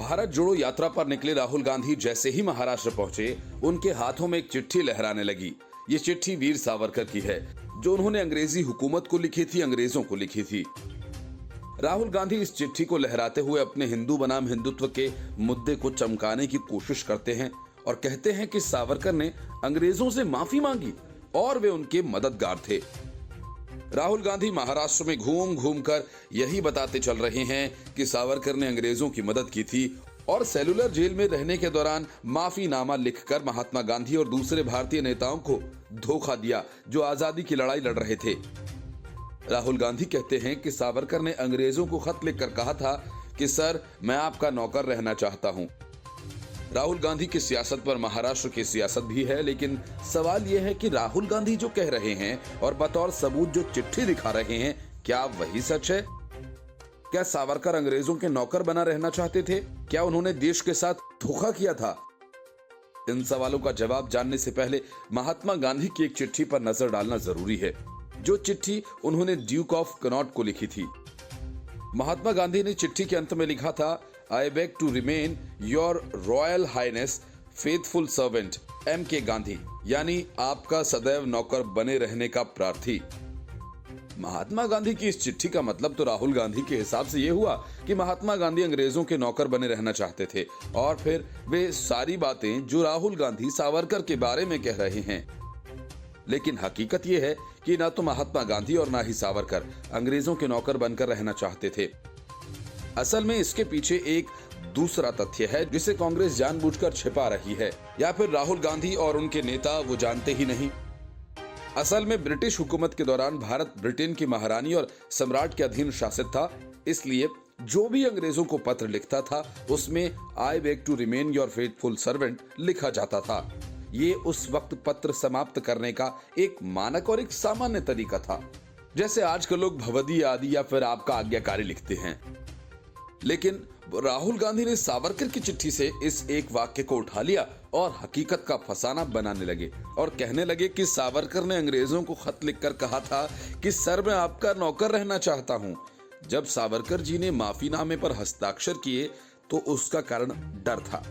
भारत जोड़ो यात्रा पर निकले राहुल गांधी जैसे ही महाराष्ट्र पहुंचे, उनके हाथों में एक चिट्ठी लहराने लगी। ये चिट्ठी वीर सावरकर की है, जो उन्होंने अंग्रेजी हुकूमत को लिखी थी, अंग्रेजों को लिखी थी। राहुल गांधी इस चिट्ठी को लहराते हुए अपने हिंदू बनाम हिंदुत्व के मुद्दे को चमकाने की कोशिश करते हैं और कहते हैं कि सावरकर ने अंग्रेजों से माफी मांगी और वे उनके मददगार थे। राहुल गांधी महाराष्ट्र में घूम घूम कर यही बताते चल रहे हैं कि सावरकर ने अंग्रेजों की मदद की थी और सेलुलर जेल में रहने के दौरान माफीनामा लिखकर महात्मा गांधी और दूसरे भारतीय नेताओं को धोखा दिया जो आजादी की लड़ाई लड़ रहे थे। राहुल गांधी कहते हैं कि सावरकर ने अंग्रेजों को खत लिखकर कहा था कि सर, मैं आपका नौकर रहना चाहता हूं। राहुल गांधी की सियासत पर महाराष्ट्र की सियासत भी है, लेकिन सवाल यह है कि राहुल गांधी जो कह रहे हैं और बतौर सबूत जो चिट्ठी दिखा रहे हैं, क्या वही सच है? क्या सावरकर अंग्रेजों के नौकर बना रहना चाहते थे? क्या उन्होंने देश के साथ धोखा किया था? इन सवालों का जवाब जानने से पहले महात्मा गांधी की एक चिट्ठी पर नजर डालना जरूरी है, जो चिट्ठी उन्होंने ड्यूक ऑफ कनॉट को लिखी थी। महात्मा गांधी ने चिट्ठी के अंत में लिखा था, I beg to remain your royal highness faithful servant M.K. Gandhi, यानी आपका सदैव नौकर बने रहने का प्रार्थी। महात्मा गांधी की इस चिट्ठी का मतलब तो राहुल गांधी के हिसाब से यह हुआ कि महात्मा गांधी अंग्रेजों के नौकर बने रहना चाहते थे और फिर वे सारी बातें जो राहुल गांधी सावरकर के बारे में कह रहे हैं। लेकिन हकीकत यह है कि ना तो महात्मा गांधी और ना ही सावरकर अंग्रेजों के नौकर बनकर रहना चाहते थे। असल में इसके पीछे एक दूसरा तथ्य है जिसे कांग्रेस जानबूझकर छिपा रही है, या फिर राहुल गांधी और उनके नेता वो जानते ही नहीं। असल में ब्रिटिश हुकूमत के दौरान भारत ब्रिटेन की महारानी और सम्राट के अधीन शासित था, इसलिए जो भी अंग्रेजों को पत्र लिखता था उसमें I beg to remain your faithful servant लिखा जाता था। ये उस वक्त पत्र समाप्त करने का एक मानक और एक सामान्य तरीका था, जैसे आजकल लोग भवदी आदि या फिर आपका आज्ञाकारी लिखते हैं। लेकिन राहुल गांधी ने सावरकर की चिट्ठी से इस एक वाक्य को उठा लिया और हकीकत का फसाना बनाने लगे और कहने लगे कि सावरकर ने अंग्रेजों को खत लिखकर कहा था कि सर, मैं आपका नौकर रहना चाहता हूं। जब सावरकर जी ने माफीनामे पर हस्ताक्षर किए तो उसका कारण डर था।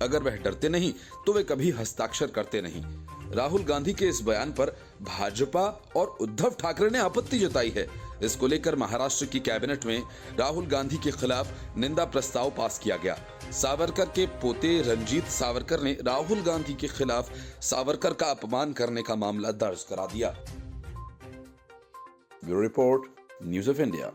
अगर वह डरते नहीं तो वे कभी हस्ताक्षर करते नहीं। राहुल गांधी के इस बयान पर भाजपा और उद्धव ठाकरे ने आपत्ति जताई है। इसको लेकर महाराष्ट्र की कैबिनेट में राहुल गांधी के खिलाफ निंदा प्रस्ताव पास किया गया। सावरकर के पोते रंजीत सावरकर ने राहुल गांधी के खिलाफ सावरकर का अपमान करने का मामला दर्ज करा दिया। Bureau report, news of India.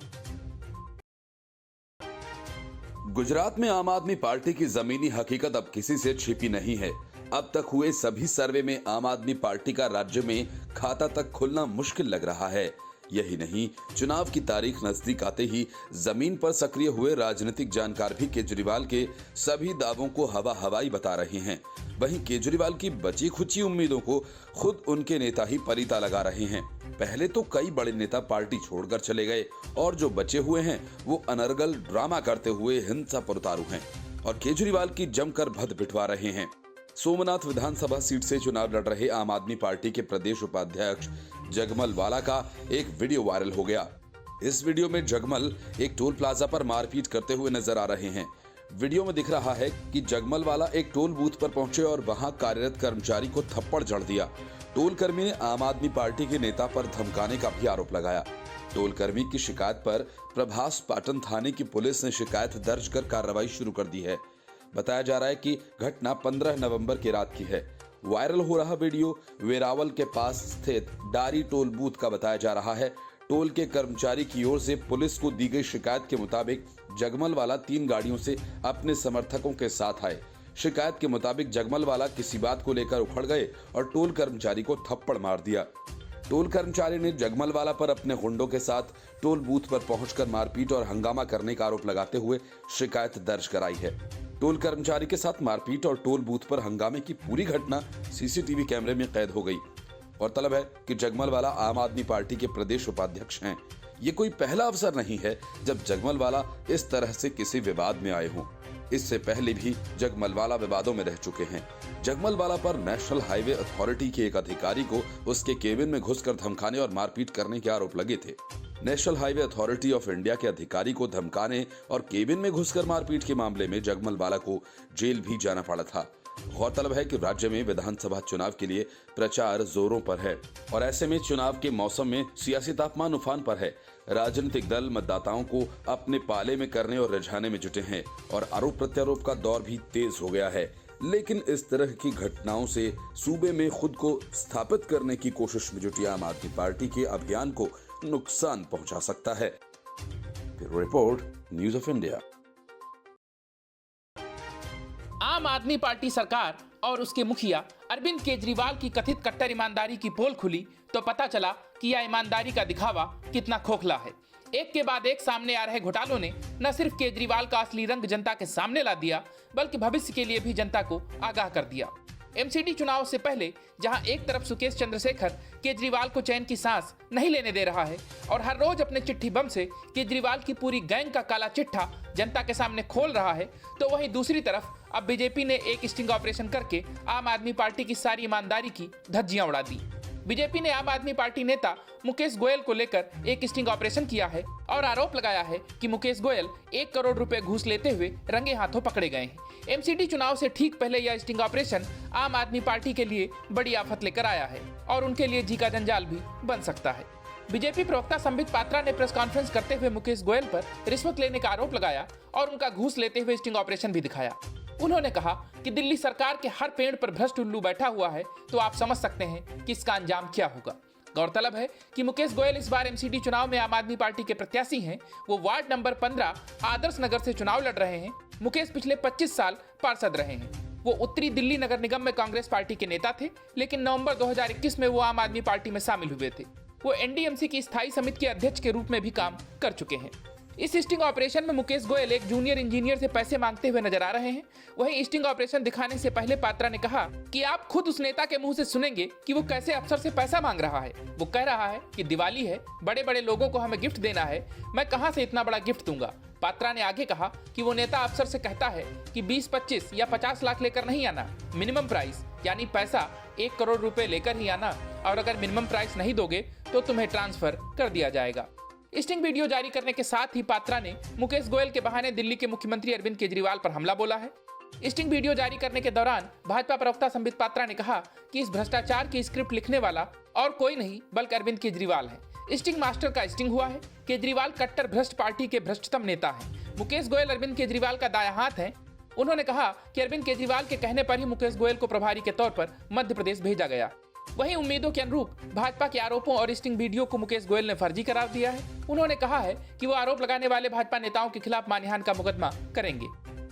Gujarat में आम आदमी पार्टी की जमीनी हकीकत अब किसी से छिपी नहीं है। अब तक हुए सभी सर्वे में आम आदमी पार्टी का राज्य में खाता तक खुलना मुश्किल लग रहा है। यही नहीं, चुनाव की तारीख नजदीक आते ही जमीन पर सक्रिय हुए राजनीतिक जानकार भी केजरीवाल के सभी दावों को हवा हवाई बता रहे हैं। वहीं केजरीवाल की बची खुची उम्मीदों को खुद उनके नेता ही पलीता लगा रहे हैं। पहले तो कई बड़े नेता पार्टी छोड़कर चले गए और जो बचे हुए हैं वो अनर्गल ड्रामा करते हुए हिंसा पर उतारू हैं और केजरीवाल की जमकर भद पिटवा रहे हैं। सोमनाथ विधानसभा सीट से चुनाव लड़ रहे आम आदमी पार्टी के प्रदेश उपाध्यक्ष जगमल वाला का एक वीडियो वायरल हो गया। इस वीडियो में जगमल एक टोल प्लाजा पर मारपीट करते हुए नजर आ रहे हैं। वीडियो में दिख रहा है कि जगमल वाला एक टोल बूथ पर पहुंचे और वहां कार्यरत कर्मचारी को थप्पड़ जड़ दिया। टोल कर्मी ने आम आदमी पार्टी के नेता पर धमकाने का भी आरोप लगाया। टोल कर्मी की शिकायत पर प्रभास पाटन थाने की पुलिस ने शिकायत दर्ज कर कार्रवाई शुरू कर दी है। बताया जा रहा है कि घटना 15 नवंबर की रात की है। वायरल हो रहा वीडियो वेरावल के पास स्थित डारी टोल बूथ का बताया जा रहा है। टोल के कर्मचारी की ओर से पुलिस को दी गई शिकायत के मुताबिक जगमल वाला 3 गाड़ियों से अपने समर्थकों के साथ आए। शिकायत के मुताबिक जगमल वाला किसी बात को लेकर उखड़ गए और टोल कर्मचारी को थप्पड़ मार दिया। टोल कर्मचारी ने जगमल वाला पर अपने गुंडों के साथ टोल बूथ पर पहुंचकर मारपीट और हंगामा करने का आरोप लगाते हुए शिकायत दर्ज कराई है। टोल कर्मचारी के साथ मारपीट और टोल बूथ पर हंगामे की पूरी घटना सीसीटीवी कैमरे में कैद हो गई। और तलब है कि जगमल वाला आम आदमी पार्टी के प्रदेश उपाध्यक्ष हैं। ये कोई पहला अवसर नहीं है जब जगमल वाला इस तरह से किसी विवाद में आए हों। इससे पहले भी जगमल वाला विवादों में रह चुके हैं। जगमल वाला पर नेशनल हाईवे अथॉरिटी के एक अधिकारी को उसके केबिन में घुसकर धमकाने और मारपीट करने के आरोप लगे थे। National highway authority of India के अधिकारी को धमकाने और केबिन में घुसकर मारपीट के मामले में जगमल वाला को जेल भी जाना पड़ा था। गौरतलब है कि राज्य में विधानसभा चुनाव के लिए प्रचार जोरों पर है और ऐसे में चुनाव के मौसम में सियासी तापमान उफान पर है। राजनीतिक दल मतदाताओं को अपने पाले में करने और रिझाने में जुटे हैं और आरोप प्रत्यारोप का दौर भी तेज हो गया है। लेकिन इस तरह की घटनाओं से सूबे में खुद को स्थापित करने की कोशिश में जुटी आम आदमी पार्टी के अभियान को नुकसान पहुंचा सकता है। Bureau report, news of India. आम आदमी पार्टी सरकार और उसके मुखिया अरविंद केजरीवाल की कथित कट्टर ईमानदारी की पोल खुली तो पता चला कि यह ईमानदारी का दिखावा कितना खोखला है। एक के बाद एक सामने आ रहे घोटालों ने न सिर्फ केजरीवाल का असली रंग जनता के सामने ला दिया, बल्कि भविष्य के लिए भी जनता को आगाह कर दिया। एमसीडी चुनाव से पहले जहां एक तरफ सुकेश चंद्रशेखर केजरीवाल को चैन की सांस नहीं लेने दे रहा है और हर रोज अपने चिट्ठी बम से केजरीवाल की पूरी गैंग का काला चिट्ठा जनता के सामने खोल रहा है, तो वहीं दूसरी तरफ अब बीजेपी ने एक स्टिंग ऑपरेशन करके आम आदमी पार्टी की सारी ईमानदारी की धज्जियां उड़ा दी। बीजेपी ने आम आदमी पार्टी नेता मुकेश गोयल को लेकर एक स्टिंग ऑपरेशन किया है और आरोप लगाया है कि मुकेश गोयल 1 करोड़ रुपए घूस लेते हुए रंगे हाथों पकड़े गए हैं। एमसीडी चुनाव से ठीक पहले यह स्टिंग ऑपरेशन आम आदमी पार्टी के लिए बड़ी आफत लेकर आया है और उनके लिए जी का जंजाल भी बन सकता है। बीजेपी प्रवक्ता संबित पात्रा ने प्रेस कॉन्फ्रेंस करते हुए मुकेश गोयल पर रिश्वत लेने का आरोप लगाया और उनका घूस लेते हुए स्टिंग ऑपरेशन भी दिखाया। उन्होंने कहा कि दिल्ली सरकार के हर पेड़ पर भ्रष्ट उल्लू बैठा हुआ है, तो आप समझ सकते हैं कि इसका अंजाम क्या होगा। गौरतलब है कि मुकेश गोयल इस बार एमसीडी चुनाव में आम आदमी पार्टी के प्रत्याशी हैं। वो वार्ड नंबर 15 आदर्श नगर से चुनाव लड़ रहे हैं। मुकेश पिछले 25 साल पार्षद रहे हैं। वो उत्तरी दिल्ली नगर निगम में कांग्रेस पार्टी के नेता थे, लेकिन नवंबर 2021 में वो आम आदमी पार्टी में शामिल हुए थे। वो एनडीएमसी की स्थायी समिति के अध्यक्ष के रूप में भी काम कर चुके हैं। इस स्टिंग ऑपरेशन में मुकेश गोयल एक जूनियर इंजीनियर से पैसे मांगते हुए नजर आ रहे हैं। वहीं स्टिंग ऑपरेशन दिखाने से पहले पात्रा ने कहा कि आप खुद उस नेता के मुंह से सुनेंगे कि वो कैसे अफसर से पैसा मांग रहा है। वो कह रहा है कि दिवाली है, बड़े बड़े लोगों को हमें गिफ्ट देना है, मैं कहां से इतना बड़ा गिफ्ट दूंगा। पात्रा ने आगे कहा कि वो नेता अफसर से कहता है कि 20, 25 या 50 लाख लेकर नहीं आना, मिनिमम प्राइस यानी पैसा 1 करोड़ रुपए लेकर ही आना, और अगर मिनिमम प्राइस नहीं दोगे तो तुम्हें ट्रांसफर कर दिया जाएगा। स्टिंग वीडियो जारी करने के साथ ही पात्रा ने मुकेश गोयल के बहाने दिल्ली के मुख्यमंत्री अरविंद केजरीवाल पर हमला बोला है। स्टिंग वीडियो जारी करने के दौरान भाजपा प्रवक्ता संबित पात्रा ने कहा कि इस भ्रष्टाचार की स्क्रिप्ट लिखने वाला और कोई नहीं बल्कि अरविंद केजरीवाल है। स्टिंग मास्टर का स्टिंग हुआ है। केजरीवाल कट्टर भ्रष्ट पार्टी के भ्रष्टतम नेता है। मुकेश गोयल अरविंद केजरीवाल का दायां हाथ है। उन्होंने कहा कि अरविंद केजरीवाल के कहने पर ही मुकेश गोयल को प्रभारी के तौर पर मध्य प्रदेश भेजा गया। वहीं उम्मीदों के अनुरूप भाजपा के आरोपों और स्टिंग वीडियो को मुकेश गोयल ने फर्जी करार दिया है। उन्होंने कहा है कि वो आरोप लगाने वाले भाजपा नेताओं के खिलाफ मानहानि का मुकदमा करेंगे।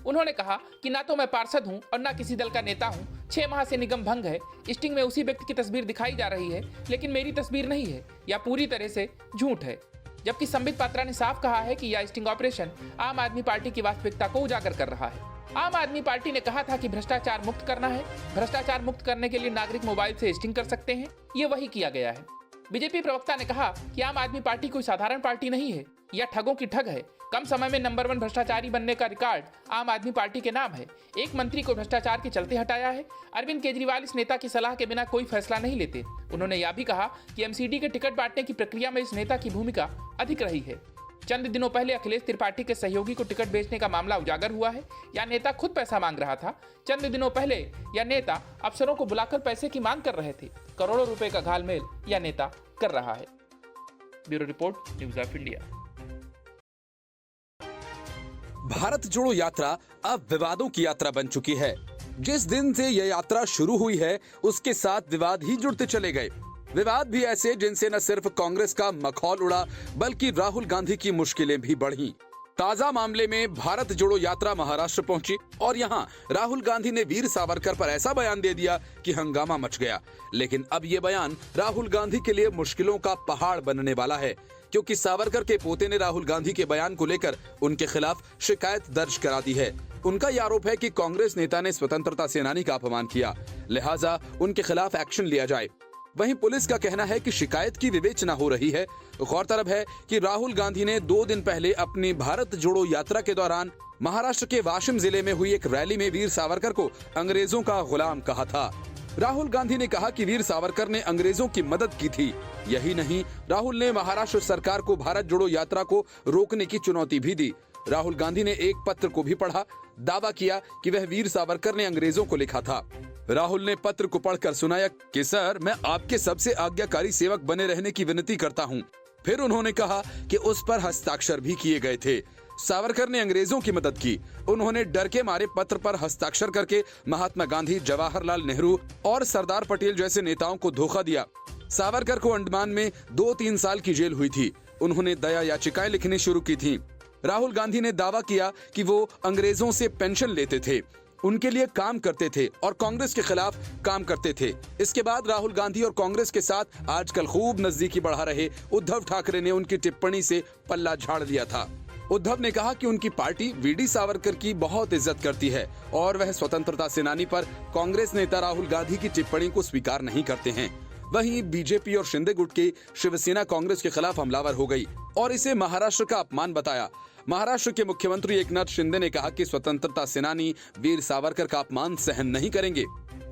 उन्होंने कहा कि ना तो मैं पार्षद हूं और ना किसी दल का नेता हूं। 6 माह से निगम भंग है। स्टिंग में उसी व्यक्ति की तस्वीर दिखाई जा रही है, लेकिन मेरी तस्वीर नहीं है या पूरी तरह से झूठ है। जबकि संबित पात्रा ने साफ कहा है कि यह स्टिंग ऑपरेशन आम आदमी पार्टी की वास्तविकता को उजागर कर रहा है। आम आदमी पार्टी ने कहा था कि भ्रष्टाचार मुक्त करना है। भ्रष्टाचार मुक्त करने के लिए नागरिक मोबाइल से स्टिंग कर सकते हैं। ये वही किया गया है। बीजेपी प्रवक्ता ने कहा कि आम आदमी पार्टी कोई साधारण पार्टी नहीं है, यह ठगों की ठग है। कम समय में नंबर 1 भ्रष्टाचारी बनने का रिकॉर्ड आम आदमी पार्टी के नाम है। एक मंत्री को भ्रष्टाचार के चलते हटाया है। अरविंद केजरीवाल इस नेता की सलाह के बिना कोई फैसला नहीं लेते। उन्होंने यह भी कहा कि एमसीडी के टिकट बांटने की प्रक्रिया में इस नेता की भूमिका अधिक रही है। चंद दिनों पहले अखिलेश त्रिपाठी के सहयोगी को टिकट बेचने का मामला उजागर हुआ है। यह नेता खुद पैसा मांग रहा था। चंद दिनों पहले यह नेता अफसरों को बुलाकर पैसे की मांग कर रहे थे। करोड़ों रुपए का घालमेल यह नेता कर रहा है। Bureau report, news of India. Bharat जोड़ो यात्रा अब विवादों की यात्रा बन चुकी है। जिस दिन से यह यात्रा शुरू हुई है, उसके साथ विवाद ही जुड़ते चले गए। विवाद भी ऐसे जिनसे न सिर्फ कांग्रेस का मखौल उड़ा, बल्कि राहुल गांधी की मुश्किलें भी बढ़ीं। ताजा मामले में भारत जोड़ो यात्रा महाराष्ट्र पहुंची और यहां राहुल गांधी ने वीर सावरकर पर ऐसा बयान दे दिया कि हंगामा मच गया। लेकिन अब ये बयान राहुल गांधी के लिए मुश्किलों का पहाड़ बनने वाला है, क्योंकि सावरकर के पोते ने राहुल गांधी के बयान को लेकर उनके खिलाफ शिकायत दर्ज करा दी है। उनका यह आरोप है कि कांग्रेस नेता ने स्वतंत्रता सेनानी का अपमान किया, लिहाजा उनके खिलाफ एक्शन लिया जाए। वहीं पुलिस का कहना है कि शिकायत की विवेचना हो रही है। गौरतलब है कि राहुल गांधी ने 2 दिन पहले अपनी भारत जोड़ो यात्रा के दौरान महाराष्ट्र के वाशिम जिले में हुई एक रैली में वीर सावरकर को अंग्रेजों का गुलाम कहा था। राहुल गांधी ने कहा कि वीर सावरकर ने अंग्रेजों की मदद की थी। यही नहीं, राहुल ने महाराष्ट्र सरकार को भारत जोड़ो यात्रा को रोकने की चुनौती भी दी। राहुल गांधी ने एक पत्र को भी पढ़ा, दावा किया कि वह वीर सावरकर ने अंग्रेजों को लिखा था। राहुल ने पत्र को पढ़कर सुनाया कि सर, मैं आपके सबसे आज्ञाकारी सेवक बने रहने की विनती करता हूँ। फिर उन्होंने कहा कि उस पर हस्ताक्षर भी किए गए थे। सावरकर ने अंग्रेजों की मदद की। उन्होंने डर के मारे पत्र पर हस्ताक्षर करके महात्मा गांधी, जवाहरलाल नेहरू और सरदार पटेल जैसे नेताओं को धोखा दिया। सावरकर को अंडमान में 2-3 साल की जेल हुई थी। उन्होंने दया याचिकाएं लिखनी शुरू की थी। राहुल गांधी ने दावा किया कि वो अंग्रेजों से पेंशन लेते थे, उनके लिए काम करते थे और कांग्रेस के खिलाफ काम करते थे। इसके बाद राहुल गांधी और कांग्रेस के साथ आजकल खूब नजदीकी बढ़ा रहे उद्धव ठाकरे ने उनकी टिप्पणी से पल्ला झाड़ दिया था। उद्धव ने कहा कि उनकी पार्टी वीडी सावरकर की बहुत इज्जत करती है और वह स्वतंत्रता सेनानी पर कांग्रेस नेता राहुल गांधी की टिप्पणी को स्वीकार नहीं करते हैं। वहीं बीजेपी और शिंदे गुट की शिवसेना कांग्रेस के खिलाफ हमलावर हो गई और इसे महाराष्ट्र का अपमान बताया। महाराष्ट्र के मुख्यमंत्री एकनाथ शिंदे ने कहा कि स्वतंत्रता सेनानी वीर सावरकर का अपमान सहन नहीं करेंगे।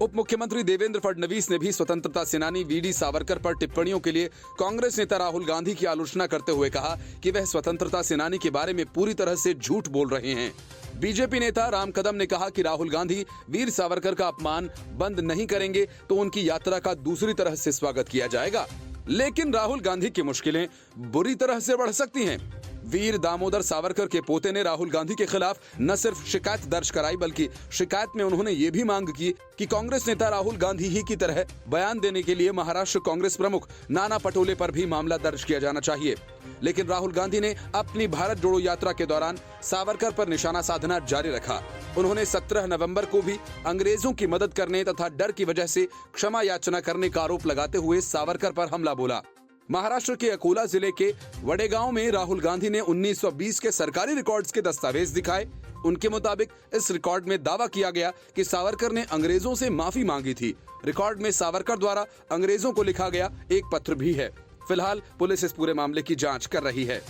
उप मुख्यमंत्री देवेंद्र फडणवीस ने भी स्वतंत्रता सेनानी वीडी सावरकर पर टिप्पणियों के लिए कांग्रेस नेता राहुल गांधी की आलोचना करते हुए कहा कि वह स्वतंत्रता सेनानी के बारे में पूरी तरह से झूठ बोल रहे हैं। बीजेपी नेता राम कदम ने कहा कि राहुल गांधी वीर सावरकर का अपमान बंद नहीं करेंगे तो उनकी यात्रा का दूसरी तरह से स्वागत किया जाएगा। लेकिन राहुल गांधी की मुश्किलें बुरी तरह से बढ़ सकती हैं। वीर दामोदर सावरकर के पोते ने राहुल गांधी के खिलाफ न सिर्फ शिकायत दर्ज कराई बल्कि शिकायत में उन्होंने ये भी मांग की कि कांग्रेस नेता राहुल गांधी ही की तरह बयान देने के लिए महाराष्ट्र कांग्रेस प्रमुख नाना पटोले पर भी मामला दर्ज किया जाना चाहिए। लेकिन राहुल गांधी ने अपनी भारत जोड़ो यात्रा के दौरान सावरकर पर निशाना साधना जारी रखा। उन्होंने 17 नवंबर को भी अंग्रेजों की मदद करने तथा डर की वजह से क्षमा याचना करने का आरोप लगाते हुए सावरकर पर हमला बोला। महाराष्ट्र के अकोला जिले के वडेगांव में राहुल गांधी ने 1920 के सरकारी रिकॉर्ड्स के दस्तावेज दिखाए। उनके मुताबिक इस रिकॉर्ड में दावा किया गया कि सावरकर ने अंग्रेजों से माफी मांगी थी। रिकॉर्ड में सावरकर द्वारा अंग्रेजों को लिखा गया एक पत्र भी है। फिलहाल पुलिस इस पूरे मामले की जांच कर रही है।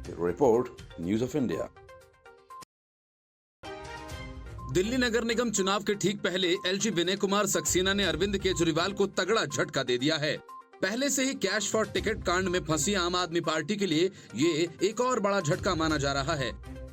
Report news of India. Delhi नगर निगम चुनाव के ठीक पहले एलजी विनय कुमार सक्सेना ने अरविंद केजरीवाल को तगड़ा झटका दे दिया है। पहले से ही कैश फॉर टिकट कांड में फंसी आम आदमी पार्टी के लिए ये एक और बड़ा झटका माना जा रहा है।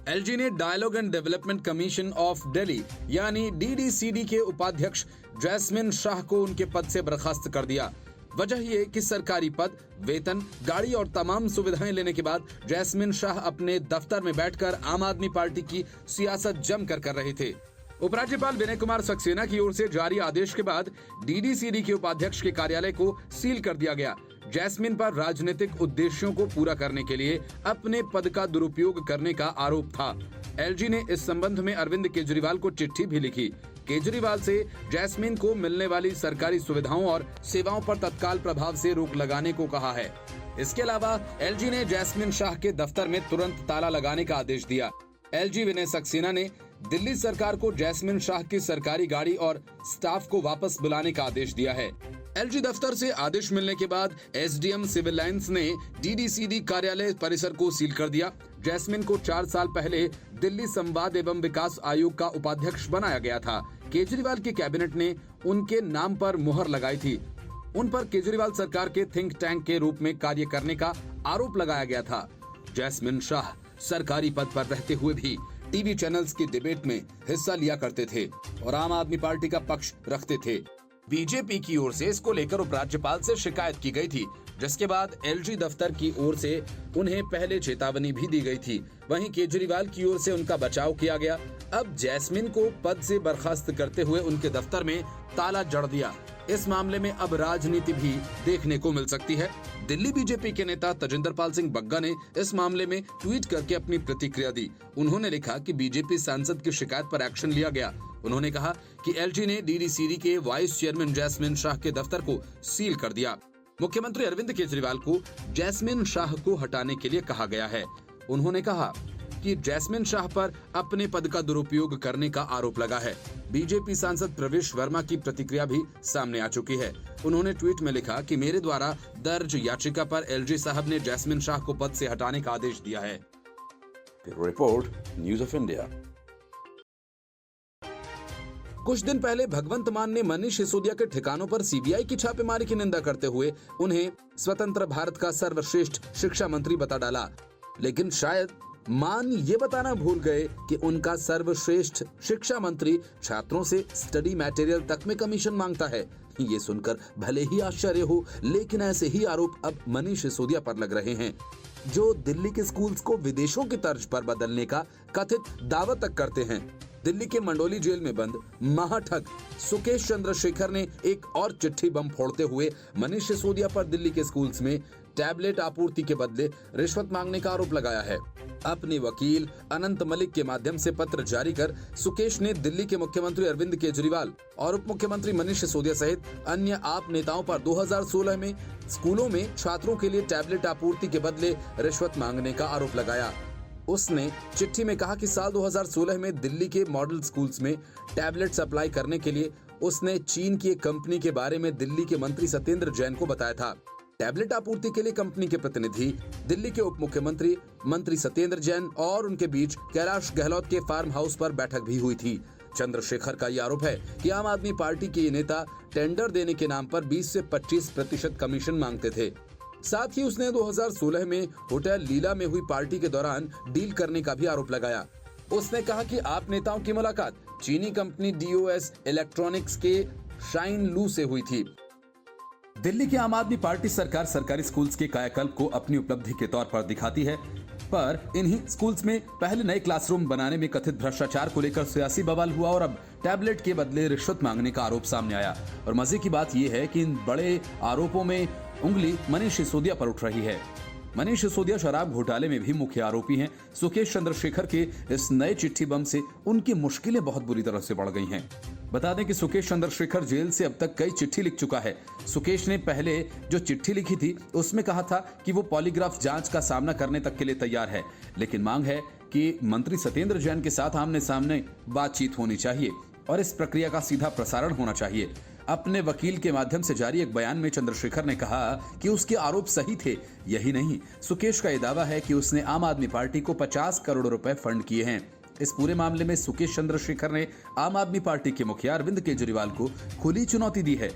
एलजी ने dialogue and development commission of Delhi यानी डीडीसीडी के उपाध्यक्ष जैस्मिन शाह को उनके पद से बर्खास्त कर दिया। वजह ये कि सरकारी पद, वेतन, गाड़ी और तमाम सुविधाएं लेने के बाद जैस्मिन शाह अपने दफ्तर में बैठकर आम आदमी पार्टी की सियासत जमकर कर रहे थे। उपराज्यपाल विनय कुमार सक्सेना की ओर से जारी आदेश के बाद डीडीसीडी के उपाध्यक्ष के कार्यालय को सील कर दिया गया। जैस्मिन पर राजनीतिक उद्देश्यों को पूरा करने के लिए अपने पद का दुरुपयोग करने का आरोप था। एलजी ने इस संबंध में अरविंद केजरीवाल को चिट्ठी भी लिखी। केजरीवाल से जैस्मिन को मिलने वाली सरकारी सुविधाओं और सेवाओं पर तत्काल प्रभाव से रोक लगाने को कहा है। इसके अलावा एलजी ने जैस्मिन शाह के दफ्तर में तुरंत ताला लगाने का आदेश दिया। एलजी विनय सक्सेना ने दिल्ली सरकार को जैस्मिन शाह की सरकारी गाड़ी और स्टाफ को वापस बुलाने का आदेश दिया है। एलजी दफ्तर से आदेश मिलने के बाद एसडीएम सिविल लाइंस ने डीडीसीडी कार्यालय परिसर को सील कर दिया। जैस्मिन को 4 साल पहले दिल्ली संवाद एवं विकास आयोग का उपाध्यक्ष बनाया गया था। केजरीवाल की कैबिनेट ने उनके नाम पर मुहर लगाई थी। उन पर केजरीवाल सरकार के थिंक टैंक के रूप में कार्य करने का आरोप लगाया गया था। जैस्मिन शाह सरकारी पद पर रहते हुए भी टीवी चैनल्स की डिबेट में हिस्सा लिया करते थे और आम आदमी पार्टी का पक्ष रखते थे। बीजेपी की ओर से इसको लेकर उपराज्यपाल से शिकायत की गई थी, जिसके बाद एलजी दफ्तर की ओर से उन्हें पहले चेतावनी भी दी गई थी। वहीं केजरीवाल की ओर से उनका बचाव किया गया। अब जैस्मिन को पद से बर्खास्त करते हुए उनके दफ्तर में ताला जड़ दिया। इस मामले में अब राजनीति भी देखने को मिल सकती है। दिल्ली बीजेपी के नेता तजिंदर पाल सिंह बग्गा ने इस मामले में ट्वीट करके अपनी प्रतिक्रिया दी। उन्होंने लिखा कि बीजेपी सांसद की शिकायत पर एक्शन लिया गया। उन्होंने कहा कि एलजी ने डीडीसीडी के वाइस चेयरमैन जैस्मिन शाह के दफ्तर को सील कर दिया। मुख्यमंत्री अरविंद केजरीवाल को जैस्मिन शाह को हटाने के लिए कहा गया है। उन्होंने कहा कि जैस्मिन शाह पर अपने पद का दुरुपयोग करने का आरोप लगा है। बीजेपी सांसद प्रवेश वर्मा की प्रतिक्रिया भी सामने आ चुकी है। उन्होंने ट्वीट में लिखा कि मेरे द्वारा दर्ज याचिका पर एलजी साहब ने जैस्मिन शाह को पद से हटाने का आदेश दिया है। Report news of India. कुछ दिन पहले भगवंत मान ने मनीष सिसोदिया के ठिकानों पर सीबीआई की छापेमारी की निंदा करते हुए उन्हें स्वतंत्र भारत का सर्वश्रेष्ठ शिक्षा मंत्री बता डाला। लेकिन शायद मान ये बताना भूल गए कि उनका सर्वश्रेष्ठ शिक्षा मंत्री छात्रों से स्टडी मटेरियल तक में कमीशन मांगता है। ये सुनकर भले ही आश्चर्य हो, लेकिन ऐसे ही आरोप अब मनीष सिसोदिया पर लग रहे हैं, जो दिल्ली के स्कूल्स को विदेशों की तर्ज पर बदलने का कथित दावा तक करते हैं। दिल्ली के मंडोली जेल में बंद महाठग सुकेश चंद्रशेखर ने एक और चिट्ठी बम फोड़ते हुए मनीष सिसोदिया पर दिल्ली के स्कूल्स में टैबलेट आपूर्ति के बदले रिश्वत मांगने का आरोप लगाया है। अपने वकील अनंत मलिक के माध्यम से पत्र जारी कर सुकेश ने दिल्ली के मुख्यमंत्री अरविंद केजरीवाल और उप मुख्यमंत्री मनीष सिसोदिया सहित अन्य आप नेताओं पर 2016 में स्कूलों में छात्रों के लिए टैबलेट आपूर्ति के बदले रिश्वत मांगने का आरोप लगाया। उसने चिट्ठी में कहा कि साल 2016 में दिल्ली के मॉडल स्कूल्स में टैबलेट सप्लाई करने के लिए उसने चीन की एक कंपनी के बारे में दिल्ली के मंत्री सत्येंद्र जैन को बताया था। टैबलेट आपूर्ति के लिए कंपनी के प्रतिनिधि दिल्ली के उप मुख्यमंत्री मंत्री सत्येंद्र जैन और उनके बीच कैलाश गहलोत के फार्म हाउस पर बैठक भी हुई थी। चंद्रशेखर का ये आरोप है कि आम आदमी पार्टी के ये नेता टेंडर देने के नाम पर 20 से 25% कमीशन मांगते थे। साथ ही उसने 2016 में होटल लीला में हुई पार्टी के दौरान डील करने का भी आरोप लगाया। उसने कहा कि आप नेताओं की मुलाकात चीनी कंपनी DOS इलेक्ट्रॉनिक्स के शाइन लू से हुई थी। दिल्ली की आम आदमी पार्टी सरकार सरकारी स्कूल्स के कायाकल्प को अपनी उपलब्धि के तौर पर दिखाती है, पर इन्हीं स्कूल्स में पहले नए क्लासरूम बनाने में कथित भ्रष्टाचार को लेकर सियासी बवाल हुआ और अब टैबलेट के बदले रिश्वत मांगने का आरोप सामने आया। और मजे की बात यह है कि इन बड़े आरोपों में उंगली मनीष सिसोदिया पर उठ रही है। मनीष सिसोदिया शराब घोटाले में भी मुख्य आरोपी हैं। सुकेश चंद्रशेखर के इस नए चिट्ठी बम से उनकी मुश्किलें बहुत बुरी तरह से बढ़ गई हैं। बता दें कि सुकेश चंद्रशेखर जेल से अब तक कई चिट्ठी लिख चुका है। सुकेश ने पहले जो चिट्ठी लिखी थी उसमें कहा था कि वो पॉलीग्राफ जांच का सामना करने तक के लिए तैयार है, लेकिन मांग है कि मंत्री सत्येंद्र जैन के साथ आमने सामने बातचीत होनी चाहिए और इस प्रक्रिया का सीधा प्रसारण होना चाहिए। अपने वकील के माध्यम से जारी एक बयान में चंद्रशेखर ने कहा कि उसके आरोप सही थे। यही नहीं, सुकेश का यह दावा है कि उसने आम आदमी पार्टी को 50 करोड़ रुपए फंड किए हैं। इस पूरे मामले में सुकेश चंद्रशेखर ने आम आदमी पार्टी के मुखिया अरविंद केजरीवाल को खुली चुनौती दी है।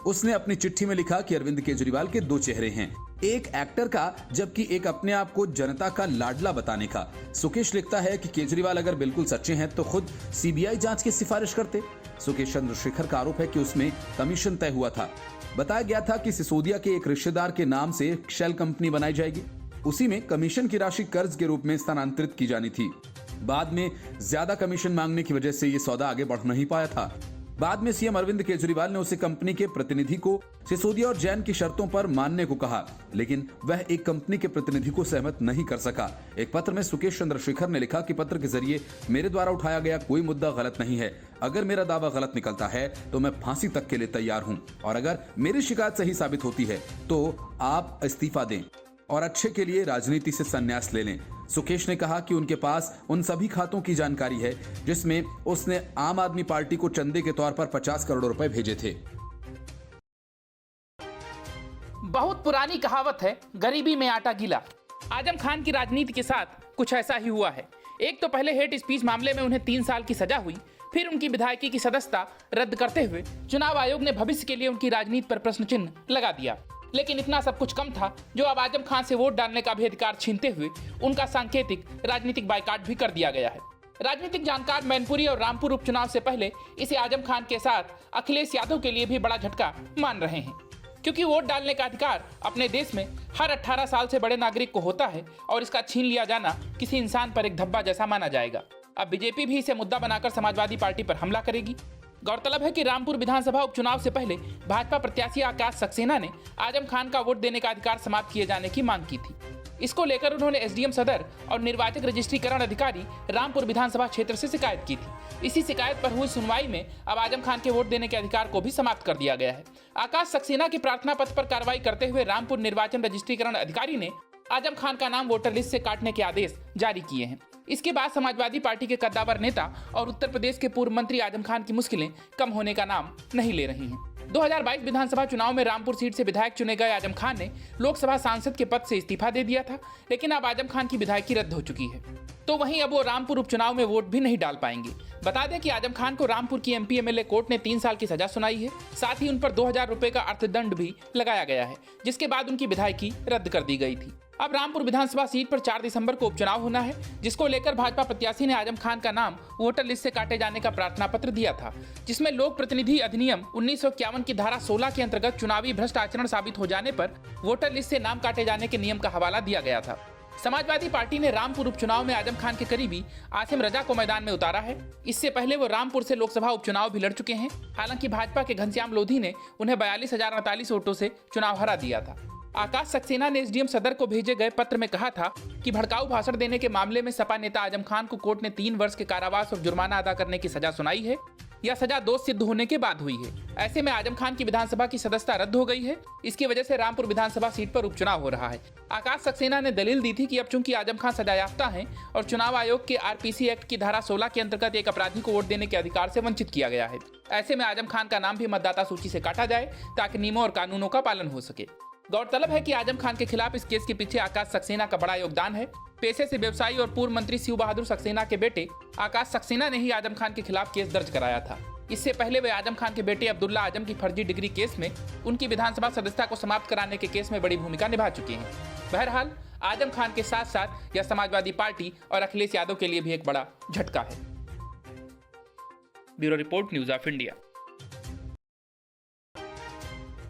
उसने अपनी चिट्ठी में लिखा कि अरविंद केजरीवाल के दो चेहरे हैं, एक एक्टर का जबकि एक अपने आप को जनता का लाडला बताने का। सुकेश लिखता है कि केजरीवाल अगर बिल्कुल सच्चे हैं तो खुद सीबीआई जांच की सिफारिश करते। सुकेश चंद्रशेखर का आरोप है कि उसमें कमीशन तय हुआ था। बताया गया था कि सिसोदिया के एक रिश्तेदार के नाम से एक शेल कंपनी बनाई जाएगी, उसी में कमीशन की राशि कर्ज के रूप में स्थानांतरित की जानी थी। बाद में ज्यादा कमीशन मांगने की वजह से ये सौदा आगे बढ़ नहीं पाया था। बाद में सीएम अरविंद केजरीवाल ने उसे कंपनी के प्रतिनिधि को सिसोदिया और जैन की शर्तों पर मानने को कहा, लेकिन वह एक कंपनी के प्रतिनिधि को सहमत नहीं कर सका। एक पत्र में सुकेश चंद्रशेखर ने लिखा कि पत्र के जरिए मेरे द्वारा उठाया गया कोई मुद्दा गलत नहीं है। अगर मेरा दावा गलत निकलता है तो मैं फांसी तक के लिए तैयार हूं, और अगर मेरी शिकायत सही साबित होती है तो आप इस्तीफा दें और अच्छे के लिए राजनीति से संन्यास ले लें। सुकेश ने कहा कि उनके पास उन सभी खातों की जानकारी है जिसमें उसने आम आदमी पार्टी को चंदे के तौर पर 50 करोड़ रुपए भेजे थे। बहुत पुरानी कहावत है, गरीबी में आटा गीला। आजम खान की राजनीति के साथ कुछ ऐसा ही हुआ है। एक तो पहले हेट स्पीच मामले में उन्हें 3 साल की सजा हुई, फिर उनकी विधायकी की सदस्यता रद्द करते हुए चुनाव आयोग ने भविष्य के लिए उनकी राजनीति पर प्रश्न चिन्ह लगा दिया। लेकिन इतना सब कुछ कम था जो अब आजम खान से वोट डालने का भी अधिकार छीनते हुए उनका सांकेतिक राजनीतिक बायकॉट भी कर दिया गया है। राजनीतिक जानकार मैनपुरी और रामपुर उपचुनाव से पहले इसे आजम खान के साथ अखिलेश यादव के लिए भी बड़ा झटका मान रहे हैं, क्योंकि वोट डालने का अधिकार अपने देश में हर 18 साल से बड़े नागरिक को होता है और इसका छीन लिया जाना किसी इंसान पर एक धब्बा जैसा माना जाएगा। अब बीजेपी भी इसे मुद्दा बनाकर समाजवादी पार्टी पर हमला करेगी। गौरतलब है कि रामपुर विधानसभा उपचुनाव से पहले भाजपा प्रत्याशी आकाश सक्सेना ने आजम खान का वोट देने का अधिकार समाप्त किए जाने की मांग की थी। इसको लेकर उन्होंने एसडीएम सदर और निर्वाचक रजिस्ट्रीकरण अधिकारी रामपुर विधानसभा क्षेत्र से शिकायत की थी। इसी शिकायत पर हुई सुनवाई में अब आजम खान के वोट देने के अधिकार को भी समाप्त कर दिया गया है। आकाश सक्सेना के प्रार्थना पत्र पर कार्रवाई करते हुए रामपुर निर्वाचन रजिस्ट्रीकरण अधिकारी ने आजम खान का नाम वोटर लिस्ट से काटने के आदेश जारी किए हैं। इसके बाद समाजवादी पार्टी के कद्दावर नेता और उत्तर प्रदेश के पूर्व मंत्री आजम खान की मुश्किलें कम होने का नाम नहीं ले रही हैं। 2022 विधानसभा चुनाव में रामपुर सीट से विधायक चुने गए आजम खान ने लोकसभा सांसद के पद से इस्तीफा दे दिया था, लेकिन अब आजम खान की विधायकी रद्द हो चुकी है। तो वहीं अब वो रामपुर उपचुनाव में वोट भी नहीं डाल पाएंगे। बता दें कि आजम खान को रामपुर की एमपी एमएलए कोर्ट ने 3 साल की सजा सुनाई है। साथ ही उन पर 2000 रुपए का अर्थदंड भी लगाया गया है, जिसके बाद उनकी विधायकी रद्द कर दी गई थी। अब रामपुर विधानसभा सीट पर 4 दिसंबर को उपचुनाव होना है, जिसको लेकर भाजपा प्रत्याशी ने आजम खान का नाम वोटर लिस्ट से काटे जाने का प्रार्थना पत्र दिया था, जिसमें लोक प्रतिनिधि अधिनियम 1951 की धारा 16 के अंतर्गत चुनावी भ्रष्ट आचरण साबित हो जाने पर वोटर लिस्ट से नाम काटे जाने के नियम का हवाला दिया गया था। समाजवादी पार्टी ने रामपुर उपचुनाव में आजम खान के करीबी आसिम रजा को मैदान में उतारा है। इससे पहले वो रामपुर से लोकसभा उपचुनाव भी लड़ चुके हैं। हालांकि भाजपा के घनश्याम लोधी ने उन्हें 42,048 वोटों से चुनाव हरा दिया था। आकाश सक्सेना ने एसडीएम सदर को भेजे गए पत्र में कहा था कि भड़काऊ भाषण देने के मामले में सपा नेता आजम खान को कोर्ट ने 3 वर्ष के कारावास और जुर्माना अदा करने की सजा सुनाई है। यह सजा दोष सिद्ध होने के बाद हुई है। ऐसे में आजम खान की विधानसभा की सदस्यता रद्द हो गई है। इसकी वजह से रामपुर विधानसभा सीट पर उपचुनाव हो रहा है। आकाश सक्सेना ने दलील दी थी कि अब चूंकि आजम खान सजायाफ्ता हैं और चुनाव आयोग के आरपीसी एक्ट की धारा 16 के अंतर्गत एक अपराधी को वोट देने के अधिकार से वंचित किया गया है। ऐसे में आजम खान का नाम भी मतदाता सूची से काटा जाए ताकि नियमों और कानूनों का पालन हो सके। गौरतलब है कि आजम खान के खिलाफ इस केस के पीछे आकाश सक्सेना का बड़ा योगदान है। पेशे से व्यवसायी और पूर्व मंत्री शिव बहादुर सक्सेना के बेटे आकाश सक्सेना ने ही आजम खान के खिलाफ केस दर्ज कराया था। इससे पहले वे आजम खान के बेटे अब्दुल्ला आजम की फर्जी डिग्री केस में उनकी विधानसभा सदस्यता को समाप्त कराने के केस में बड़ी भूमिका निभा चुके हैं। बहरहाल आजम खान के साथ साथ यह समाजवादी पार्टी और अखिलेश यादव के लिए भी एक बड़ा झटका है। Bureau report, news of India.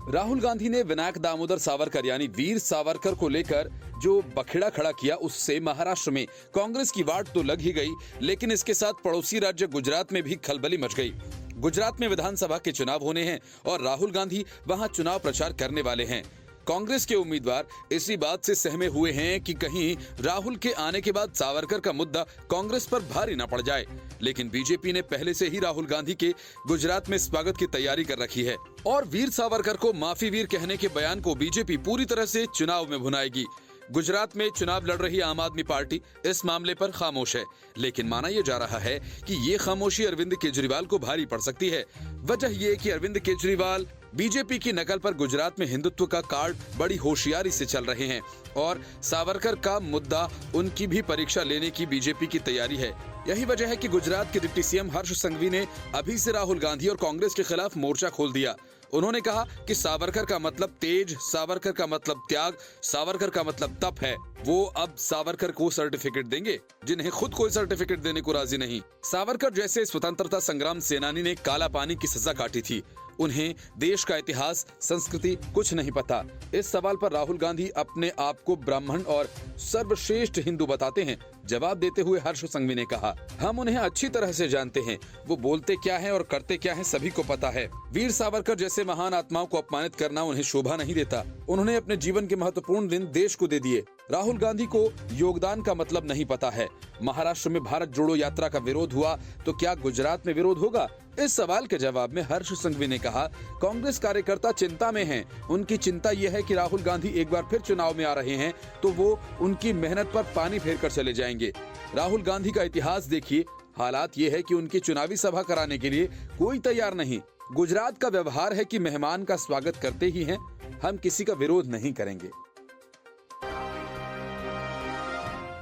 Rahul Gandhi ने विनायक दामोदर सावरकर यानी वीर सावरकर को लेकर जो बखेड़ा खड़ा किया, उससे महाराष्ट्र में कांग्रेस की वाट तो लग ही गई, लेकिन इसके साथ पड़ोसी राज्य गुजरात में भी खलबली मच गई। गुजरात में विधानसभा के चुनाव होने हैं और राहुल गांधी वहां चुनाव प्रचार करने वाले हैं। कांग्रेस के उम्मीदवार इसी बात से सहमे हुए हैं कि कहीं राहुल के आने के बाद सावरकर का मुद्दा कांग्रेस पर भारी न पड़ जाए। लेकिन बीजेपी ने पहले से ही राहुल गांधी के गुजरात में स्वागत की तैयारी कर रखी है और वीर सावरकर को माफी वीर कहने के बयान को बीजेपी पूरी तरह से चुनाव में भुनाएगी। गुजरात में चुनाव लड़ रही आम आदमी पार्टी इस मामले पर खामोश है, लेकिन माना यह जा रहा है कि ये खामोशी अरविंद केजरीवाल को भारी पड़ सकती है। वजह यह कि अरविंद केजरीवाल बीजेपी की नकल पर गुजरात में हिंदुत्व का कार्ड बड़ी होशियारी से चल रहे हैं और सावरकर का मुद्दा उनकी भी परीक्षा लेने की बीजेपी की तैयारी है। यही वजह है कि गुजरात के डिप्टी सीएम हर्ष संघवी ने अभी से राहुल गांधी और कांग्रेस के खिलाफ मोर्चा खोल दिया। उन्होंने कहा कि सावरकर का मतलब तेज, सावरकर का मतलब त्याग, सावरकर का मतलब तप है। वो अब सावरकर को सर्टिफिकेट देंगे जिन्हें खुद कोई सर्टिफिकेट देने को राजी नहीं। सावरकर जैसे स्वतंत्रता संग्राम सेनानी ने काला पानी की सजा काटी थी। उन्हें देश का इतिहास, संस्कृति कुछ नहीं पता। इस सवाल पर राहुल गांधी अपने आप को ब्राह्मण और सर्वश्रेष्ठ हिंदू बताते हैं। जवाब देते हुए हर्ष संघवी ने कहा, हम उन्हें अच्छी तरह से जानते हैं। वो बोलते क्या हैं और करते क्या हैं सभी को पता है। वीर सावरकर जैसे महान आत्माओं को अपमानित करना उन्हें शोभा नहीं देता। उन्होंने अपने जीवन के महत्वपूर्ण दिन देश को दे दिए। राहुल गांधी को योगदान का मतलब नहीं पता है। महाराष्ट्र में भारत जोड़ो यात्रा का विरोध हुआ तो क्या गुजरात में विरोध होगा? इस सवाल के जवाब में हर्ष संघवी ने कहा, कांग्रेस कार्यकर्ता चिंता में हैं। उनकी चिंता यह है कि राहुल गांधी एक बार फिर चुनाव में आ रहे हैं तो वो उनकी मेहनत पर पानी फेर कर चले जाएंगे। राहुल गांधी का इतिहास देखिए। हालात ये है कि उनकी चुनावी सभा कराने के लिए कोई तैयार नहीं। गुजरात का व्यवहार है कि मेहमान का स्वागत करते ही हैं। हम किसी का विरोध नहीं करेंगे।